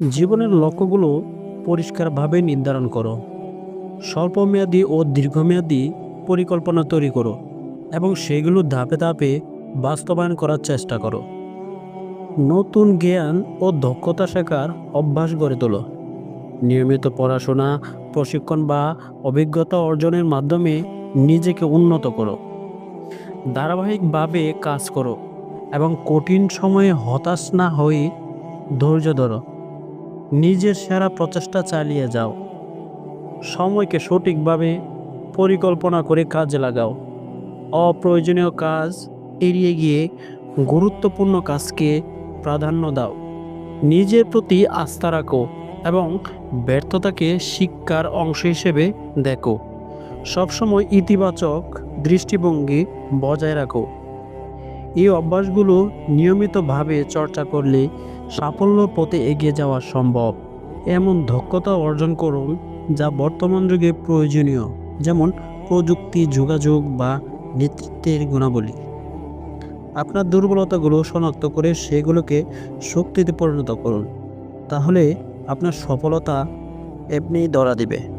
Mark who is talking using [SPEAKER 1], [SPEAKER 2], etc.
[SPEAKER 1] জীবনের লক্ষ্যগুলো পরিষ্কারভাবে নির্ধারণ করো। স্বল্পমেয়াদী ও দীর্ঘমেয়াদী পরিকল্পনা তৈরি করো এবং সেগুলো ধাপে ধাপে বাস্তবায়ন করার চেষ্টা করো। নতুন জ্ঞান ও দক্ষতা শেখার অভ্যাস গড়ে তোলো। নিয়মিত পড়াশোনা, প্রশিক্ষণ বা অভিজ্ঞতা অর্জনের মাধ্যমে নিজেকে উন্নত করো। ধারাবাহিকভাবে কাজ করো এবং কঠিন সময়ে হতাশ না হয়ে ধৈর্য ধরো। নিজের সেরা প্রচেষ্টা চালিয়ে যাও। সময়কে সঠিকভাবে পরিকল্পনা করে কাজে লাগাও। অপ্রয়োজনীয় কাজ এড়িয়ে গিয়ে গুরুত্বপূর্ণ কাজকে প্রাধান্য দাও। নিজের প্রতি আস্থা রাখো এবং ব্যর্থতাকে শিক্ষার অংশ হিসেবে দেখো। সবসময় ইতিবাচক দৃষ্টিভঙ্গি বজায় রাখো। এই অভ্যাসগুলো নিয়মিতভাবে চর্চা করলে সাফল্যের পথে এগিয়ে যাওয়া সম্ভব। এমন দক্ষতা অর্জন করুন যা বর্তমান যুগে প্রয়োজনীয়, যেমন প্রযুক্তি, যোগাযোগ বা নেতৃত্বের গুণাবলী। আপনার দুর্বলতাগুলো শনাক্ত করে সেগুলোকে শক্তিতে পরিণত করুন। তাহলে আপনার সফলতা এমনিই ধরা দিবে।